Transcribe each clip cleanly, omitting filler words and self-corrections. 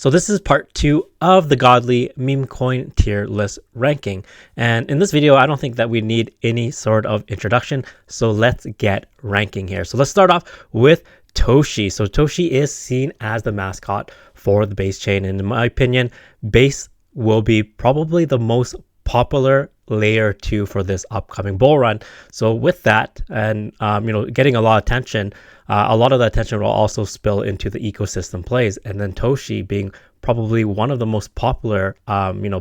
So this is part 2 of the godly meme coin tier list ranking. And in this video, I don't think that we need any sort of introduction. So let's get ranking here. So let's start off with Toshi. So Toshi is seen as the mascot for the base chain. And in my opinion, base will be probably the most popular layer 2 for this upcoming bull run. So with that, and getting a lot of attention, a lot of the attention will also spill into the ecosystem plays, and then Toshi being probably one of the most popular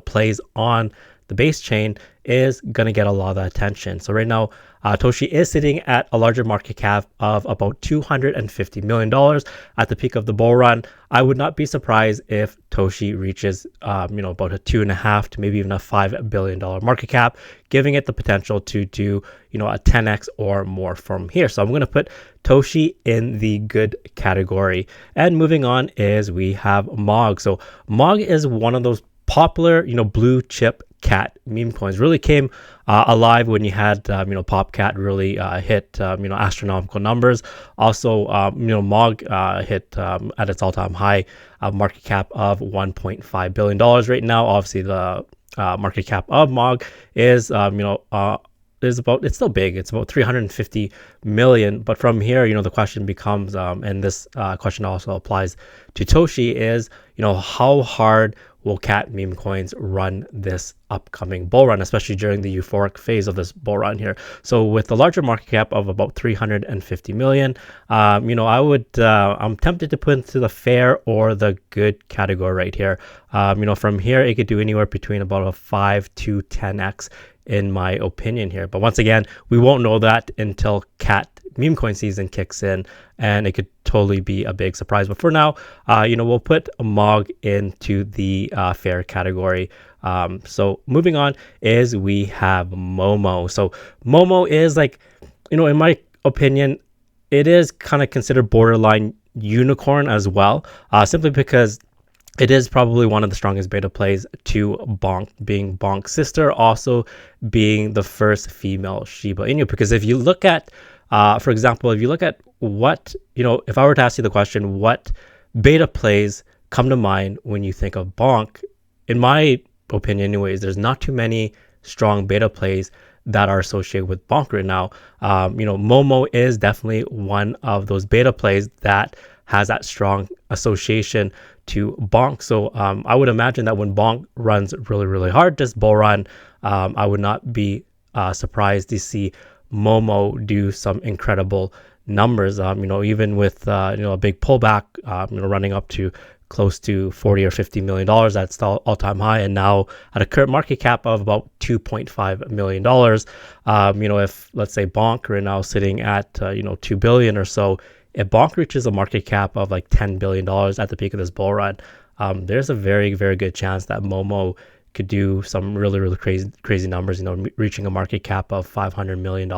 plays on the base chain is going to get a lot of attention. So right now, Toshi is sitting at a larger market cap of about $250 million at the peak of the bull run. I would not be surprised if Toshi reaches, about a 2.5 to maybe even a $5 billion market cap, giving it the potential to do, a 10x or more from here. So I'm going to put Toshi in the good category. And moving on is we have Mog. So Mog is one of those popular, blue chip cat meme coins. Really came alive when you had PopCat really hit astronomical numbers. Also Mog hit at its all-time high market cap of $1.5 billion right now. Obviously the market cap of Mog is it's still big. It's about 350 million. But from here, the question becomes, and this question also applies to Toshi, is, how hard will cat meme coins run this upcoming bull run, especially during the euphoric phase of this bull run here? So with the larger market cap of about 350 million, I'm tempted to put into the fair or the good category right here. From here, it could do anywhere between about a 5 to 10x in my opinion here. But once again, we won't know that until cat meme coin season kicks in, and it could totally be a big surprise. But for now, we'll put Mog into the fair category. So moving on is we have Momo. So Momo is in my opinion, it is kind of considered borderline unicorn as well, simply because it is probably one of the strongest beta plays to Bonk, being Bonk's sister, also being the first female Shiba Inu. Because if you look at, for example, if you look at what, if I were to ask you the question, what beta plays come to mind when you think of Bonk, in my opinion anyways, there's not too many strong beta plays that are associated with Bonk right now. Momo is definitely one of those beta plays that has that strong association to Bonk. So I would imagine that when Bonk runs really, really hard this bull run, I would not be surprised to see Momo do some incredible numbers. Even with a big pullback, running up to close to 40 or 50 million dollars, that's the all-time high, and now at a current market cap of about 2.5 million dollars. If let's say Bonk right now sitting at 2 billion or so, if Bonk reaches a market cap of like $10 billion at the peak of this bull run, there's a very, very good chance that Momo could do some really, really crazy numbers, reaching a market cap of $500 million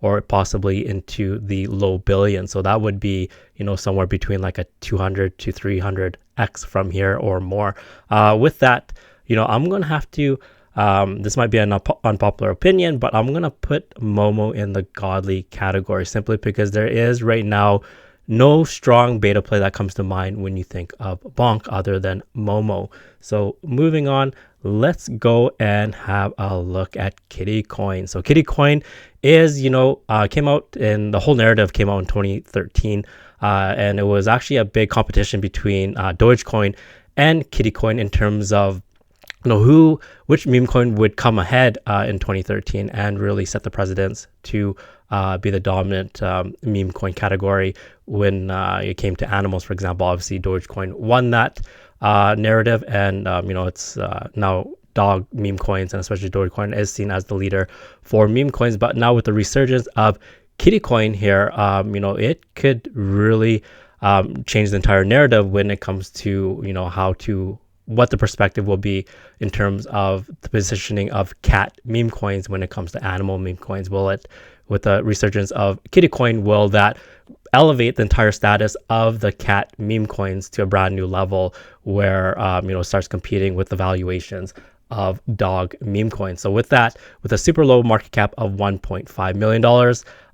or possibly into the low billions. So that would be, somewhere between like a 200 to 300x from here or more. With that, I'm going to have to, this might be an unpopular opinion, but I'm going to put Momo in the godly category simply because there is right now no strong beta play that comes to mind when you think of Bonk other than Momo. So moving on, let's go and have a look at Kittycoin. So Kittycoin is, came out, and the whole narrative came out in 2013. And it was actually a big competition between DOGECOIN and Kittycoin in terms of which meme coin would come ahead in 2013 and really set the precedence to be the dominant meme coin category when it came to animals. For example, obviously DOGECOIN won that narrative, and it's now dog meme coins, and especially DOGECOIN is seen as the leader for meme coins. But now with the resurgence of Kittycoin here, it could really change the entire narrative when it comes to what the perspective will be in terms of the positioning of cat meme coins when it comes to animal meme coins. Will it, with the resurgence of Kittycoin, will that elevate the entire status of the cat meme coins to a brand new level where starts competing with the valuations of dog meme coins? So with that, with a super low market cap of $1.5 million,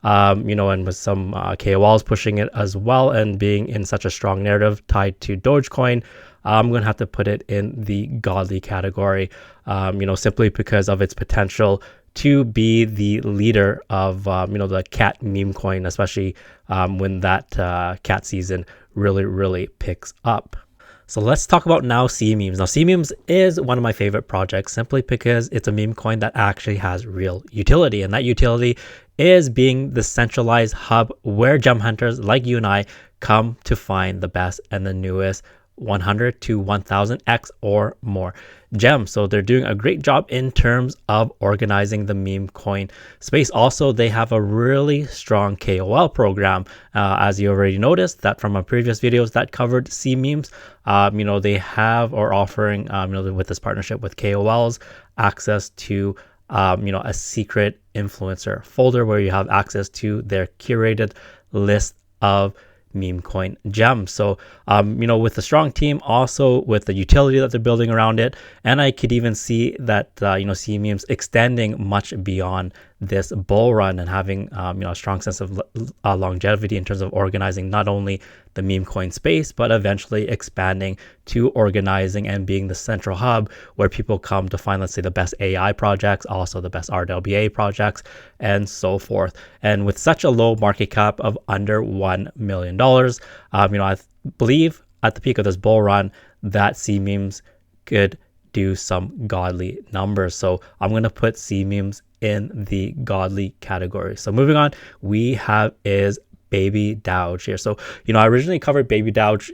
and with some KOLs pushing it as well, and being in such a strong narrative tied to DOGECOIN, I'm going to have to put it in the godly category, simply because of its potential to be the leader of, the cat meme coin, especially when that cat season really picks up. So let's talk about now C memes. Now C memes is one of my favorite projects simply because it's a meme coin that actually has real utility, and that utility is being the centralized hub where gem hunters like you and I come to find the best and the newest 100 to 1000x or more gems. So they're doing a great job in terms of organizing the meme coin space. Also, they have a really strong KOL program, as you already noticed that from my previous videos that covered C memes. They have or offering, with this partnership with KOLs, access to a secret influencer folder where you have access to their curated list of meme coin gems. So with a strong team, also with the utility that they're building around it, and I could even see that C memes extending much beyond this bull run and having a strong sense of longevity in terms of organizing not only the meme coin space, but eventually expanding to organizing and being the central hub where people come to find, let's say, the best AI projects, also the best RWA projects, and so forth. And with such a low market cap of under $1 million, I believe at the peak of this bull run that C memes could do some godly numbers. So I'm going to put C memes in the godly category. So moving on, we have is Baby Doge here. So I originally covered Baby Doge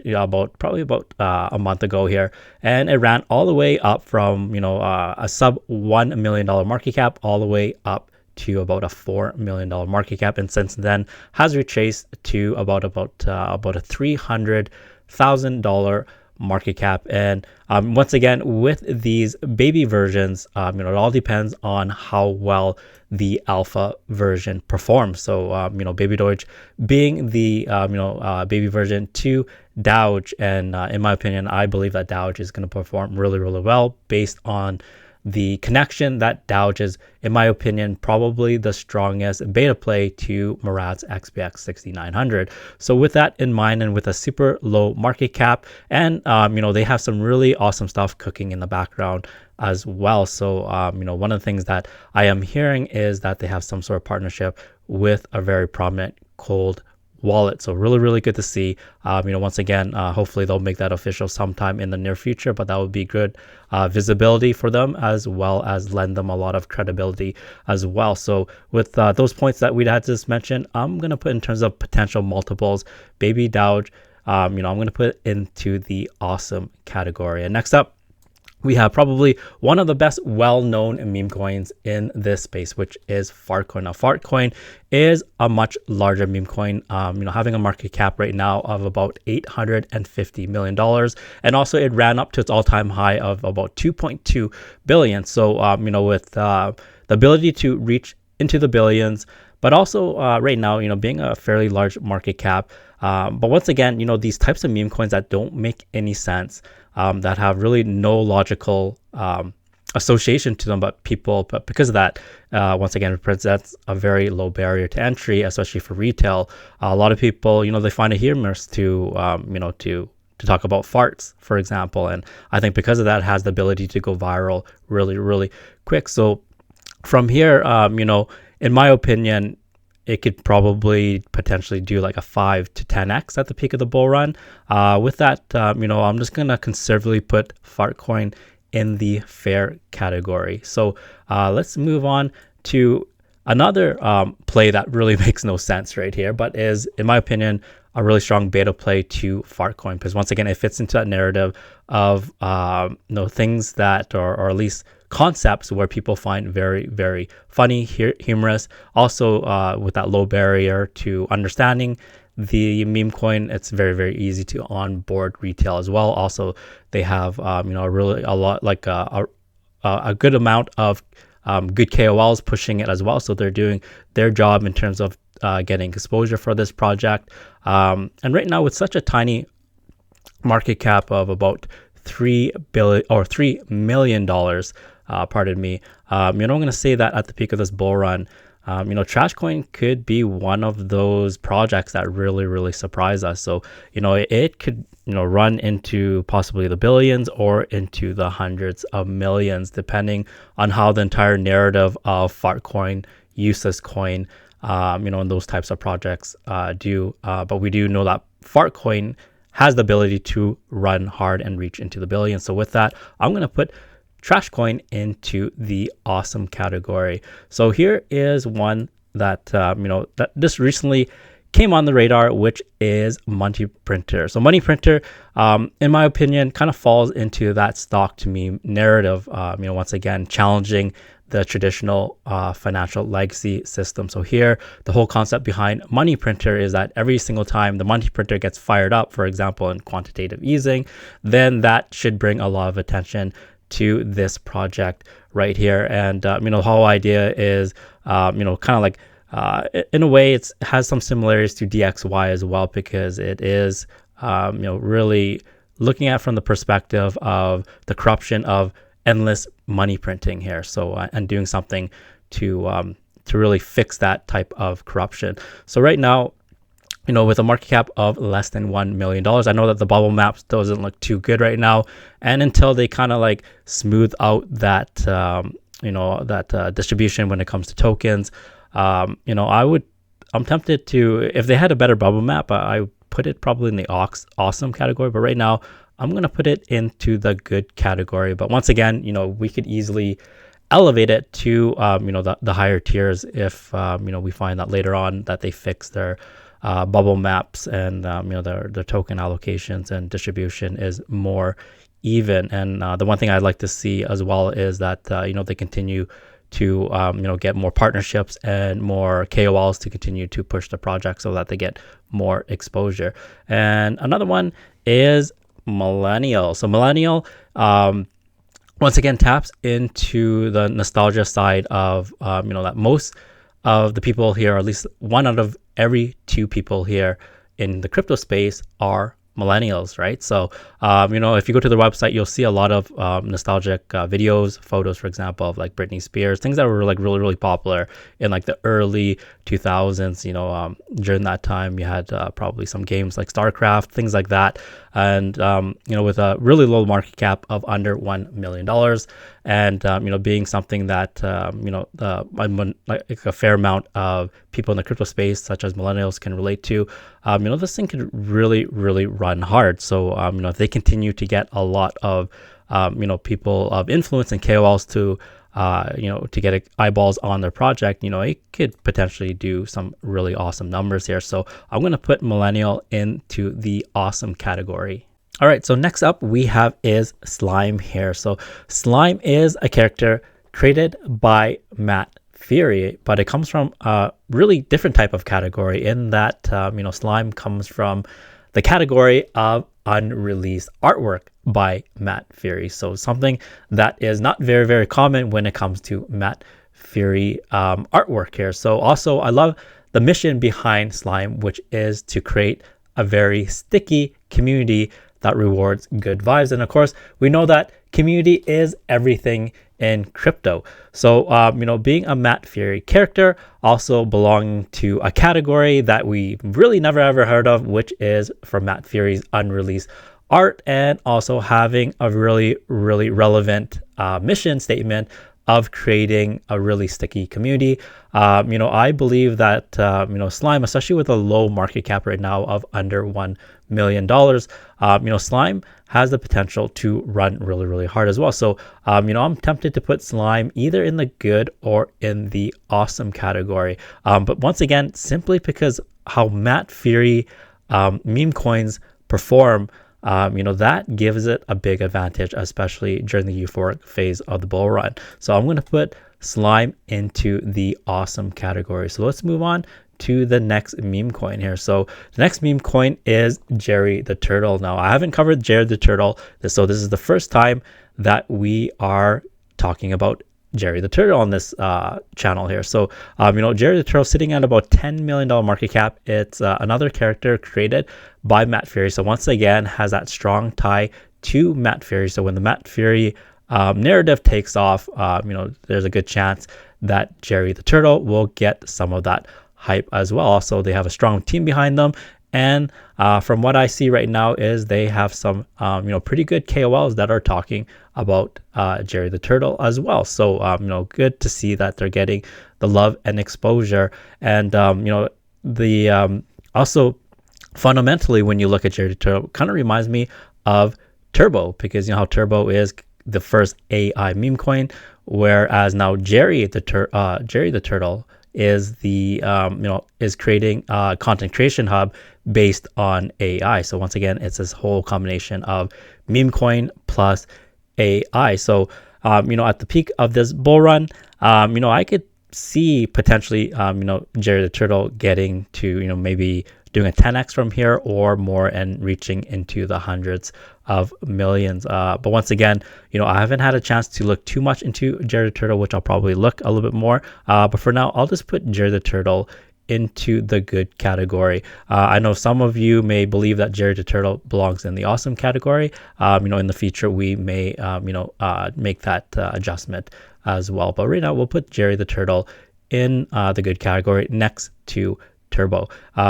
probably about a month ago here, and it ran all the way up from a sub $1 million market cap all the way up to about a $4 million market cap, and since then has retraced to about a $300,000 market cap. And once again, with these baby versions, it all depends on how well the alpha version performs. So Baby Doge being the baby version to Doge, and in my opinion, I believe that Doge is going to perform really well based on the connection that Doge is, in my opinion, probably the strongest beta play to Murat's XBX 6900. So with that in mind, and with a super low market cap, and they have some really awesome stuff cooking in the background as well. So one of the things that I am hearing is that they have some sort of partnership with a very prominent cold wallet. So really good to see. Once again, hopefully they'll make that official sometime in the near future, but that would be good visibility for them, as well as lend them a lot of credibility as well. So with those points that we'd had to just mention, I'm going to put in terms of potential multiples, Baby Doge, I'm going to put it into the awesome category. And next up, we have probably one of the best well-known meme coins in this space, which is Fartcoin. Now, Fartcoin is a much larger meme coin, having a market cap right now of about $850 million. And also it ran up to its all-time high of about 2.2 billion. So, with the ability to reach into the billions, but also right now, being a fairly large market cap. But once again, these types of meme coins that don't make any sense, that have really no logical association to them, but because of that, once again, it presents a very low barrier to entry, especially for retail. A lot of people, they find it humorous to talk about farts, for example. And I think because of that, it has the ability to go viral really quick. So from here, in my opinion, it could probably potentially do like a 5 to 10x at the peak of the bull run. With that, I'm just going to conservatively put Fartcoin in the fair category. So let's move on to another play that really makes no sense right here, but is, in my opinion, a really strong beta play to Fartcoin, because once again, it fits into that narrative of things that, or at least concepts where people find very funny, humorous. Also, with that low barrier to understanding the meme coin, it's very easy to onboard retail as well. Also, they have a good amount of good KOLs pushing it as well. So they're doing their job in terms of getting exposure for this project. And right now, with such a tiny market cap of about $3 million, pardon me, I'm going to say that at the peak of this bull run, Trashcoin could be one of those projects that really surprise us. So, it could, run into possibly the billions or into the hundreds of millions, depending on how the entire narrative of Fartcoin, useless coin, and those types of projects do. But we do know that Fartcoin has the ability to run hard and reach into the billions. So with that, I'm going to put Trashcoin into the awesome category. So here is one that, that just recently came on the radar, which is Money Printer. So Money Printer, in my opinion, kind of falls into that stock to meme narrative, once again, challenging the traditional financial legacy system. So here, the whole concept behind Money Printer is that every single time the Money Printer gets fired up, for example, in quantitative easing, then that should bring a lot of attention to this project right here. And, the whole idea is, kind of like, in a way, it has some similarities to DXY as well, because it is, really looking at from the perspective of the corruption of endless money printing here. So, and doing something to really fix that type of corruption. So right now, with a market cap of less than $1 million, I know that the bubble maps doesn't look too good right now. And until they kind of like smooth out that, distribution when it comes to tokens, I'm tempted to, if they had a better bubble map, I put it probably in the awesome category. But right now, I'm going to put it into the good category. But once again, we could easily elevate it to, the higher tiers if, we find that later on that they fix their bubble maps and, their token allocations and distribution is more even. And the one thing I'd like to see as well is that, they continue to, get more partnerships and more KOLs to continue to push the project so that they get more exposure. And another one is Millennial. So Millennial, once again, taps into the nostalgia side of, that most of the people here, or at least 1 out of every 2 people here in the crypto space are millennials, right? So, if you go to their website, you'll see a lot of nostalgic videos, photos, for example, of like Britney Spears, things that were like really popular in like the early 2000s. During that time, you had probably some games like StarCraft, things like that. And, with a really low market cap of under $1 million. And, being something that, like a fair amount of people in the crypto space, such as millennials, can relate to, this thing could really run hard. So, if they continue to get a lot of, people of influence and KOLs to get eyeballs on their project, it could potentially do some really awesome numbers here. So I'm going to put Millennial into the awesome category. All right, so next up we have is Slime here. So Slime is a character created by Matt Fury, but it comes from a really different type of category in that, Slime comes from the category of unreleased artwork by Matt Fury. So something that is not very common when it comes to Matt Fury artwork here. So also, I love the mission behind Slime, which is to create a very sticky community that rewards good vibes. And of course, we know that community is everything in crypto. So, being a Matt Fury character, also belonging to a category that we really never ever heard of, which is for Matt Fury's unreleased art, and also having a really relevant mission statement of creating a really sticky community. I believe that, Slime, especially with a low market cap right now of under $1 million, Slime has the potential to run really hard as well. So, I'm tempted to put Slime either in the good or in the awesome category. But once again, simply because how Matt Fury meme coins perform, that gives it a big advantage, especially during the euphoric phase of the bull run. So I'm going to put Slime into the awesome category. So let's move on to the next meme coin here. So the next meme coin is Jerry the Turtle. Now, I haven't covered Jerry the Turtle, so this is the first time that we are talking about Jerry the Turtle on this channel here. So, Jerry the Turtle sitting at about $10 million market cap. It's another character created by Matt Fury. So once again, has that strong tie to Matt Fury. So when the Matt Fury narrative takes off, there's a good chance that Jerry the Turtle will get some of that hype as well. Also, they have a strong team behind them. And from what I see right now is they have some, pretty good KOLs that are talking about Jerry the Turtle as well. So, good to see that they're getting the love and exposure. And, also fundamentally, when you look at Jerry the Turtle, kind of reminds me of Turbo, because you know how Turbo is the first AI meme coin, whereas now Jerry the Turtle is the is creating a content creation hub based on AI. So once again, it's this whole combination of meme coin plus AI. So at the peak of this bull run, I could see potentially Jerry the Turtle getting to maybe doing a 10x from here or more and reaching into the hundreds of millions. But once again, I haven't had a chance to look too much into Jerry the Turtle, which I'll probably look a little bit more. But for now, I'll just put Jerry the Turtle into the good category. I know some of you may believe that Jerry the Turtle belongs in the awesome category. In the future, we may, make that adjustment as well. But right now, we'll put Jerry the Turtle in the good category next to Turbo.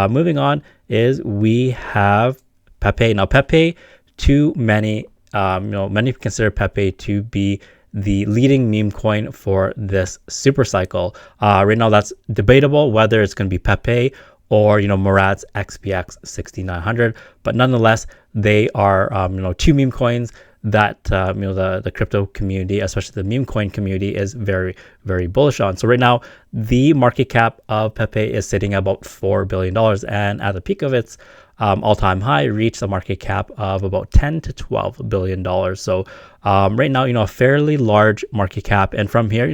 Moving on is we have Pepe. Now Pepe, too many, many consider Pepe to be the leading meme coin for this super cycle. Right now, that's debatable whether it's going to be Pepe or Murad's XPX 6900, but nonetheless, they are two meme coins that the crypto community, especially the meme coin community, is very, very bullish on. So right now, the market cap of Pepe is sitting at about $4 billion, and at the peak of its all-time high, reached a market cap of about $10 to $12 billion. So right now, a fairly large market cap, and from here,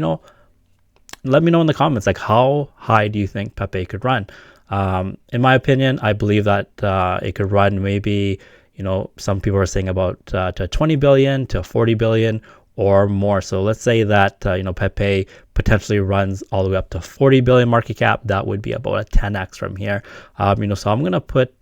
let me know in the comments, like, how high do you think Pepe could run? In my opinion, I believe that it could run maybe, some people are saying about to 20 billion to 40 billion or more. So let's say that, Pepe potentially runs all the way up to 40 billion market cap. That would be about a 10x from here. So I'm going to put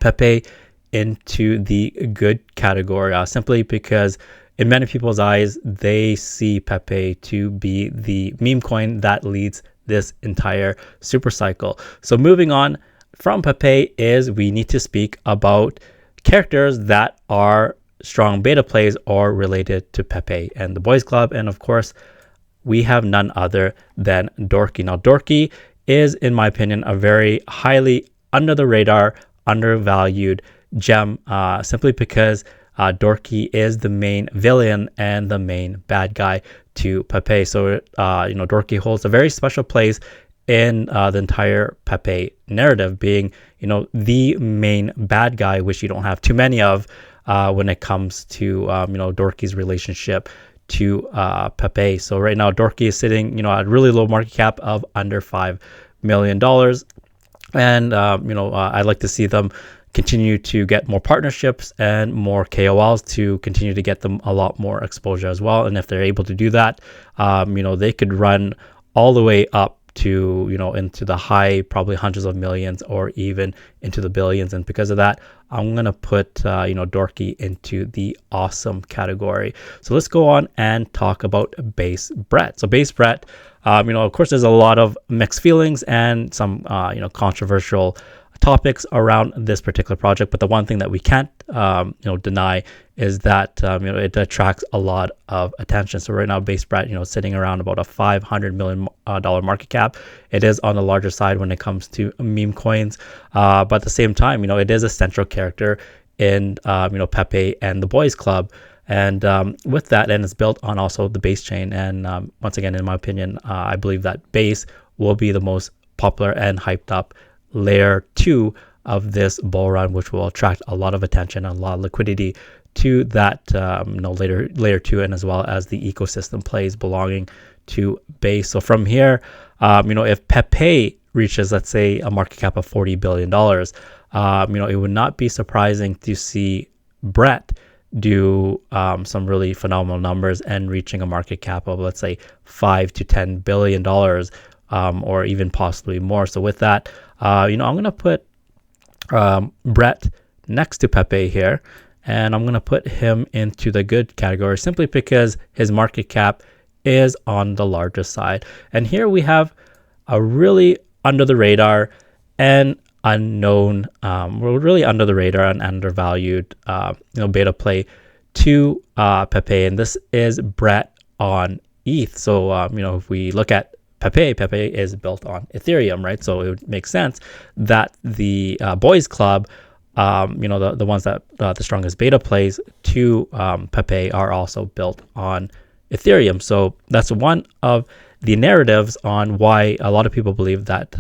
Pepe into the good category simply because in many people's eyes, they see Pepe to be the meme coin that leads this entire super cycle. So moving on from Pepe is we need to speak about characters that are strong beta plays or related to Pepe and the Boys Club. And of course, we have none other than Dorky. Now, Dorky is, in my opinion, a very highly under the radar, undervalued gem, simply because Dorky is the main villain and the main bad guy to Pepe. So, Dorky holds a very special place in the entire Pepe narrative, being, the main bad guy, which you don't have too many of when it comes to, Dorky's relationship to Pepe. So right now, Dorky is sitting, at a really low market cap of under $5 million. And, I'd like to see them continue to get more partnerships and more KOLs to continue to get them a lot more exposure as well. And if they're able to do that, they could run all the way up to, into the high, probably hundreds of millions or even into the billions. And because of that, I'm going to put, Dorky into the awesome category. So let's go on and talk about Base Brett. So Base Brett, of course, there's a lot of mixed feelings and some, controversial topics around this particular project, but the one thing that we can't deny is that it attracts a lot of attention. So right now, Base Brett, sitting around about a $500 million market cap. It is on the larger side when it comes to meme coins, but at the same time, it is a central character in Pepe and the Boys Club. And with that, and it's built on also the Base chain. And once again, in my opinion, I believe that Base will be the most popular and hyped up layer 2 of this bull run, which will attract a lot of attention and a lot of liquidity to that layer 2, and as well as the ecosystem plays belonging to Base. So from here, if Pepe reaches, let's say, a market cap of $40 billion, it would not be surprising to see Brett do some really phenomenal numbers and reaching a market cap of, let's say, $5 to $10 billion, or even possibly more. So with that, I'm going to put Brett next to Pepe here, and I'm going to put him into the good category simply because his market cap is on the larger side. And here we have a really under the radar and unknown, we're really under the radar and undervalued, beta play to Pepe, and this is Brett on ETH. So if we look at Pepe is built on Ethereum, right? So it would make sense that the boys club, the ones that the strongest beta plays to Pepe are also built on Ethereum. So that's one of the narratives on why a lot of people believe that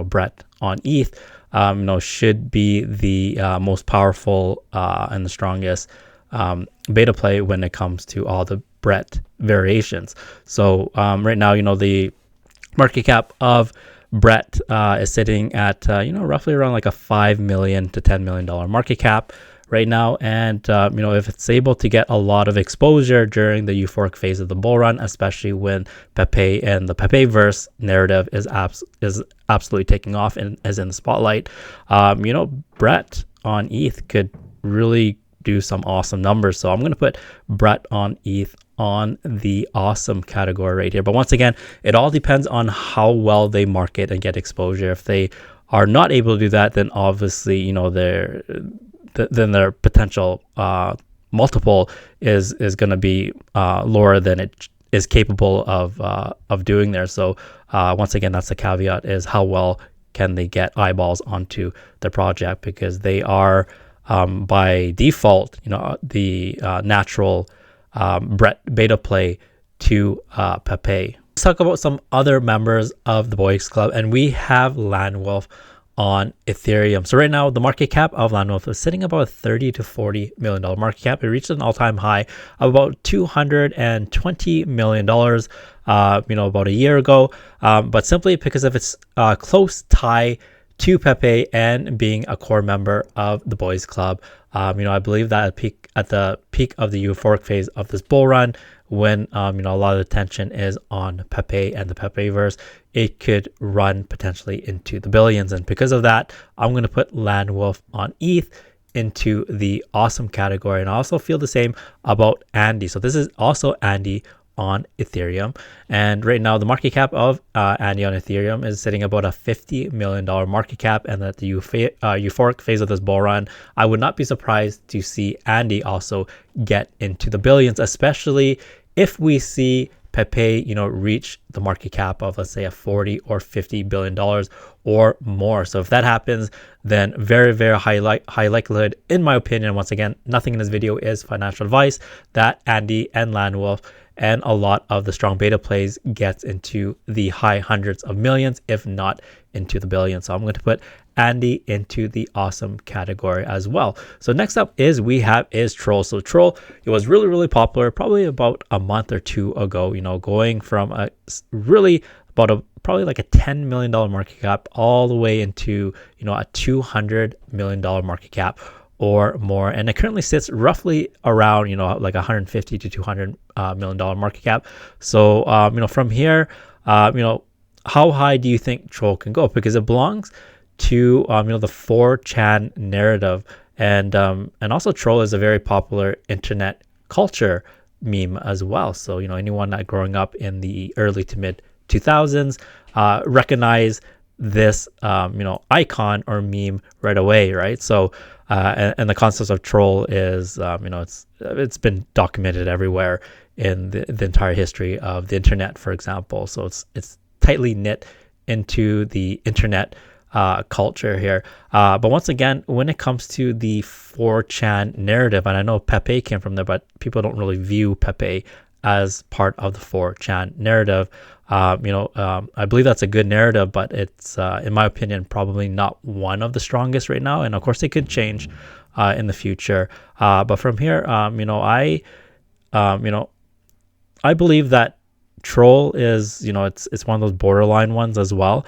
Brett on ETH should be the most powerful and the strongest beta play when it comes to all the Brett variations. So right now, the market cap of Brett is sitting at roughly around like a $5 million to $10 million market cap right now. And if it's able to get a lot of exposure during the euphoric phase of the bull run, especially when Pepe and the Pepe verse narrative is absolutely taking off and is in the spotlight, Brett on ETH could really do some awesome numbers. So I'm going to put Brett on ETH on the awesome category right here. But once again, it all depends on how well they market and get exposure. If they are not able to do that, then obviously then their potential multiple is going to be lower than it is capable of doing there. So once again, that's the caveat, is how well can they get eyeballs onto the project, because they are by default the natural beta play to Pepe. Let's talk about some other members of the Boys Club, and we have Landwolf on Ethereum. So right now, the market cap of Landwolf is sitting about $30 to $40 million market cap. It reached an all-time high of about $220 million, about a year ago. But simply because of its close tie to Pepe and being a core member of the Boys Club, I believe that at the peak of the euphoric phase of this bull run, when a lot of attention is on Pepe and the Pepe verse, it could run potentially into the billions. And because of that, I'm going to put Landwolf on ETH into the awesome category. And I also feel the same about Andy. So this is also Andy on Ethereum, and right now the market cap of Andy on Ethereum is sitting about a $50 million market cap. And at the euphoric phase of this bull run, I would not be surprised to see Andy also get into the billions, especially if we see Pepe reach the market cap of, let's say, a $40 or $50 billion or more. So if that happens, then very, very high likelihood, in my opinion, once again, nothing in this video is financial advice, that Andy and Landwolf and a lot of the strong beta plays gets into the high hundreds of millions, if not into the billions. So I'm going to put Andy into the awesome category as well. So next up we have Troll. So Troll, it was really, really popular probably about a month or two ago, going from a really probably like a $10 million market cap all the way into, a $200 million market cap or more. And it currently sits roughly around, like $150 to $200 million market cap. So, from here, how high do you think Troll can go? Because it belongs to, the 4chan narrative. And also Troll is a very popular internet culture meme as well. So, anyone that growing up in the early to mid 2000s recognize this, icon or meme right away, right? So, and the concept of Troll is, it's been documented everywhere in the entire history of the internet, for example. So it's tightly knit into the internet culture here. But once again, when it comes to the 4chan narrative, and I know Pepe came from there, but people don't really view Pepe as part of the 4chan narrative. I believe that's a good narrative, but it's, in my opinion, probably not one of the strongest right now. And of course, it could change in the future. But from here, I believe that Troll is, it's one of those borderline ones as well,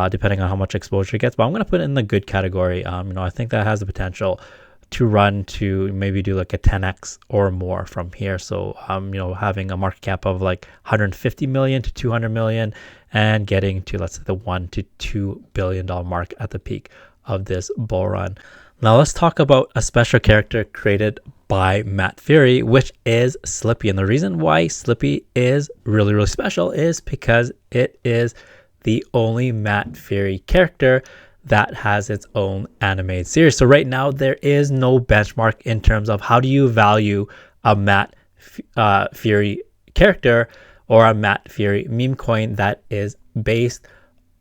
depending on how much exposure it gets. But I'm going to put it in the good category. I think that has the potential to run to maybe do like a 10x or more from here. So, having a market cap of like 150 million to 200 million and getting to, let's say, the $1 to $2 billion mark at the peak of this bull run. Now let's talk about a special character created by Matt Fury, which is Slippy. And the reason why Slippy is really, really special is because it is the only Matt Fury character that has its own animated series. So right now there is no benchmark in terms of how do you value a Matt Fury character or a Matt Fury meme coin that is based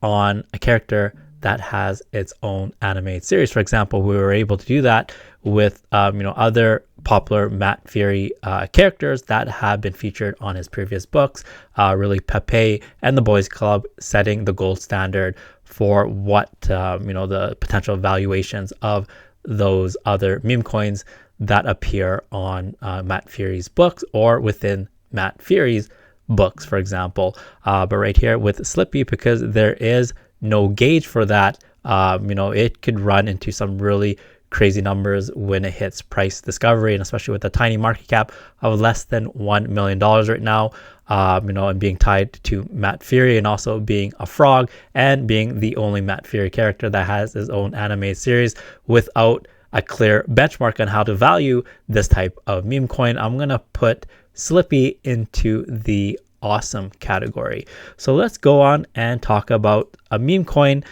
on a character that has its own animated series. For example, we were able to do that with other popular Matt Fury characters that have been featured on his previous books, really Pepe and the Boys Club, setting the gold standard for what the potential valuations of those other meme coins that appear on Matt Fury's books or within Matt Fury's books, for example. But right here with Slippy, because there is no gauge for that, it could run into some really crazy numbers when it hits price discovery, and especially with a tiny market cap of less than $1 million right now, and being tied to Matt Fury, and also being a frog and being the only Matt Fury character that has his own animated series without a clear benchmark on how to value this type of meme coin. I'm gonna put Slippy into the awesome category. So let's go on and talk about a meme coin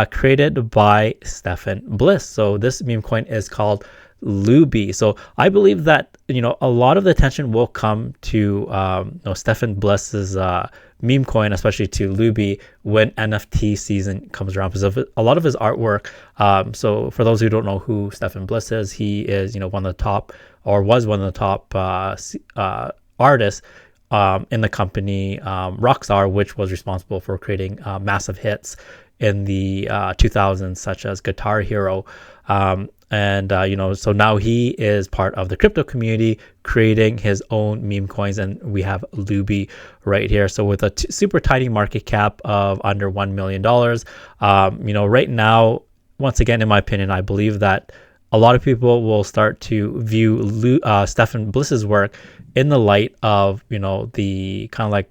created by Stefan Bliss. So this meme coin is called Lubby. So I believe that a lot of the attention will come to Stefan Bliss's meme coin, especially to Lubby, when NFT season comes around, because of a lot of his artwork. So for those who don't know who Stefan Bliss is, he is one of the top, or was one of the top artists in the company Rockstar, which was responsible for creating massive hits in the 2000s, such as Guitar Hero. So now he is part of the crypto community, creating his own meme coins, and we have Lubby right here. So with a super tiny market cap of under $1 million, right now, once again, in my opinion, I believe that a lot of people will start to view Stefan Bliss's work in the light of the kind of like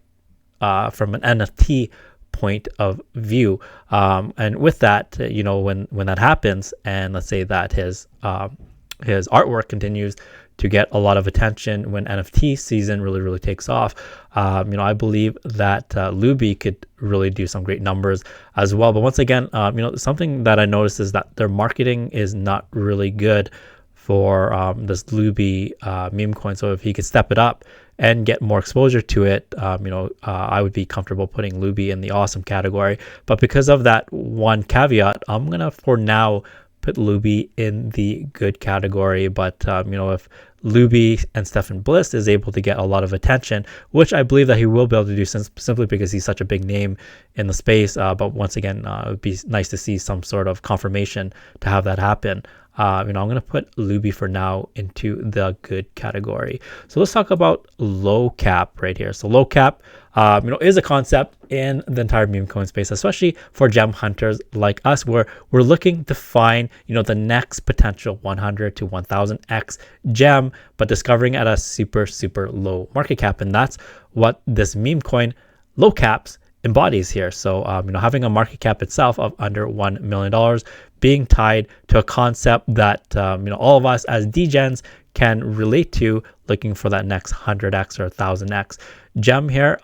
from an NFT point of view, and with that, when that happens, and let's say that his artwork continues to get a lot of attention when NFT season really takes off, I believe that Lubby could really do some great numbers as well. But once again, something that I noticed is that their marketing is not really good for this Lubby meme coin. So if he could step it up and get more exposure to it, I would be comfortable putting Lubby in the awesome category. But because of that one caveat, I'm gonna for now put Lubby in the good category. But if Lubby and Stefan Bliss is able to get a lot of attention, which I believe that he will be able to do simply because he's such a big name in the space, but once again, it would be nice to see some sort of confirmation to have that happen. I'm going to put Lubby for now into the good category. So let's talk about low cap right here. So low cap, is a concept in the entire meme coin space, especially for gem hunters like us, where we're looking to find, the next potential 100 to 1000x gem, but discovering at a super low market cap. And that's what this meme coin low caps embodies here. So having a market cap itself of under $1 million, being tied to a concept that all of us as degens can relate to, looking for that next 100x or 1000x gem here.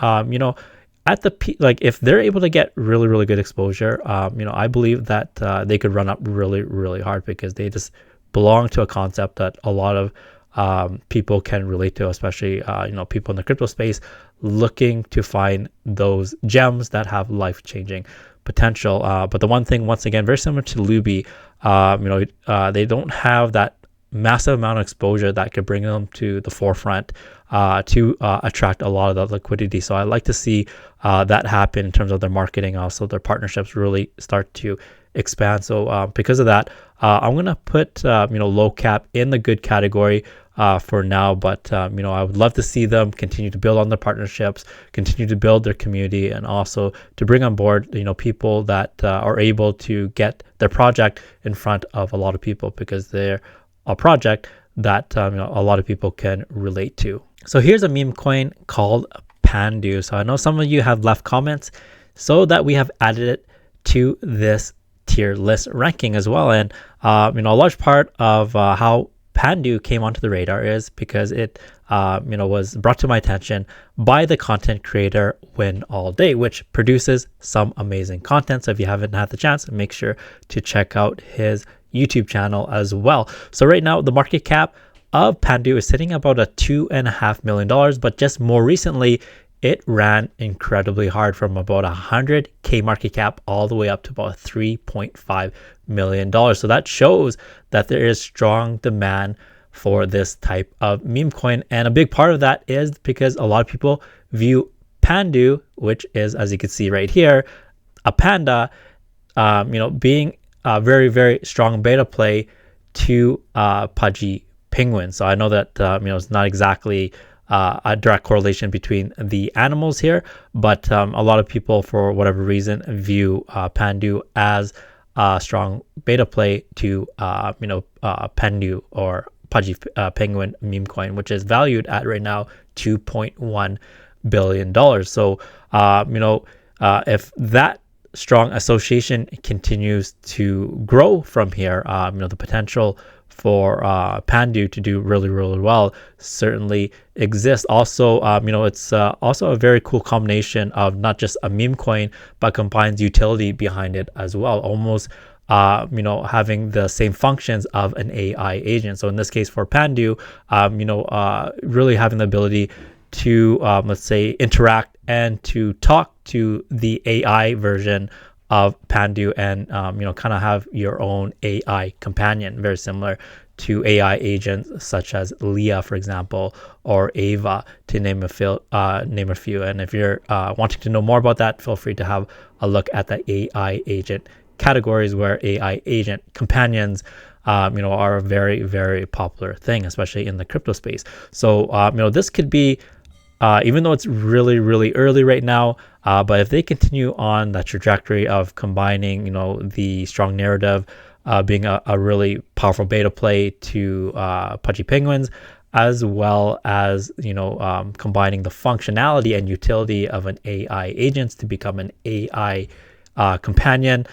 At the peak, like if they're able to get really good exposure, I believe that they could run up really hard, because they just belong to a concept that a lot of people can relate to, especially people in the crypto space looking to find those gems that have life-changing potential. But the one thing, once again, very similar to Lubby, they don't have that massive amount of exposure that could bring them to the forefront to attract a lot of the liquidity. So I like to see that happen in terms of their marketing. Also, their partnerships really start to expand. So because of that, I'm gonna put low cap in the good category for now. But I would love to see them continue to build on their partnerships, continue to build their community, and also to bring on board people that are able to get their project in front of a lot of people, because they're a project that a lot of people can relate to. So here's a meme coin called Pandu. So I know some of you have left comments so that we have added it to this tier list ranking as well. And you know, a large part of how Pandu came onto the radar is because it you know, was brought to my attention by the content creator Win All Day, which produces some amazing content. So if you haven't had the chance, make sure to check out his YouTube channel as well. So right now the market cap of Pandu is sitting about a $2.5 million, but just more recently it ran incredibly hard from about 100K market cap all the way up to about $3.5 million. So that shows that there is strong demand for this type of meme coin. And a big part of that is because a lot of people view Pandu, which is, as you can see right here, a panda, you know, being a very, very strong beta play to pudgy penguins. So I know that, you know, it's not exactly a direct correlation between the animals here, but a lot of people, for whatever reason, view Pandu as a strong beta play to, you know, Pandu or pudgy penguin meme coin, which is valued at right now $2.1 billion. So, you know, if that strong association continues to grow from here, you know, the potential for Pandu to do really, really well certainly exists. Also, you know, it's also a very cool combination of not just a meme coin, but combines utility behind it as well, almost you know, having the same functions of an AI agent. So in this case for Pandu, you know, really having the ability to let's say interact and to talk to the AI version of Pandu, and you know, kind of have your own AI companion, very similar to AI agents such as Leah, for example, or Ava, to name a few. And if you're wanting to know more about that, feel free to have a look at the AI agent categories, where AI agent companions you know, are a very, very popular thing, especially in the crypto space. So you know, this could be even though it's really, really early right now, but if they continue on that trajectory of combining, you know, the strong narrative, being a really powerful beta play to pudgy penguins, as well as, you know, combining the functionality and utility of an AI agent to become an AI companion,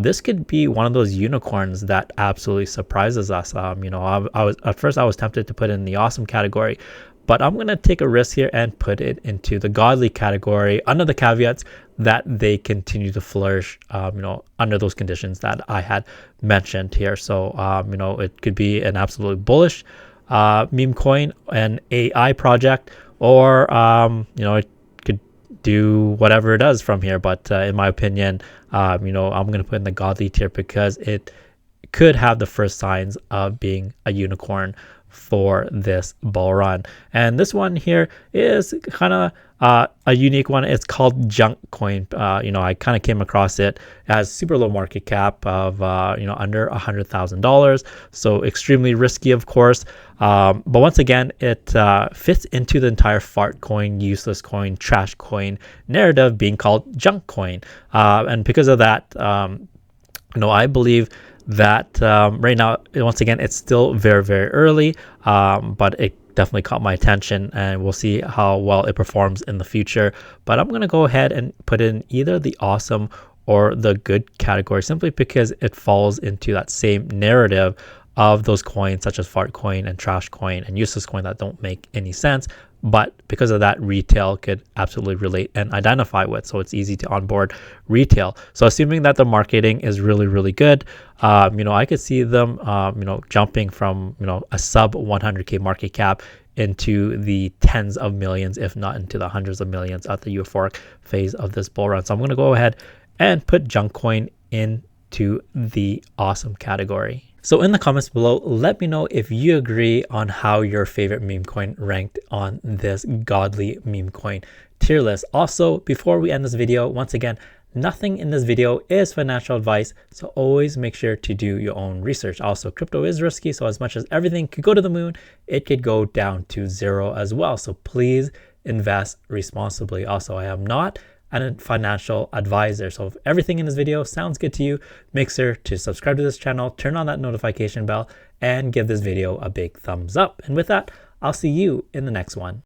this could be one of those unicorns that absolutely surprises us. You know, I was at first I was tempted to put it in the awesome category, but I'm going to take a risk here and put it into the godly category, under the caveats that they continue to flourish, you know, under those conditions that I had mentioned here. So, you know, it could be an absolutely bullish meme coin, an AI project, or, you know, it could do whatever it does from here. But in my opinion, you know, I'm going to put in the godly tier because it could have the first signs of being a unicorn for this bull run. And this one here is kind of a unique one. It's called Junkcoin. You know, I kind of came across it as super low market cap of you know, under $100,000, so extremely risky, of course. But once again, it fits into the entire Fartcoin, useless coin, trash coin narrative being called Junkcoin. And because of that, you know, I believe that right now, once again, it's still very, very early, but it definitely caught my attention, and we'll see how well it performs in the future. But I'm going to go ahead and put in either the awesome or the good category, simply because it falls into that same narrative of those coins such as Fartcoin and Trashcoin and useless coin that don't make any sense, but because of that, retail could absolutely relate and identify with, so it's easy to onboard retail. So assuming that the marketing is really, really good, you know, I could see them you know, jumping from, you know, a sub 100K market cap into the tens of millions, if not into the hundreds of millions at the euphoric phase of this bull run. So I'm going to go ahead and put Junkcoin into the awesome category. So in the comments below, let me know if you agree on how your favorite meme coin ranked on this godly meme coin tier list. Also, before we end this video, once again, nothing in this video is financial advice, so always make sure to do your own research. Also, crypto is risky, so as much as everything could go to the moon, it could go down to zero as well. So please invest responsibly. Also, I am not a financial advisor. So if everything in this video sounds good to you, make sure to subscribe to this channel, turn on that notification bell, and give this video a big thumbs up. And with that, I'll see you in the next one.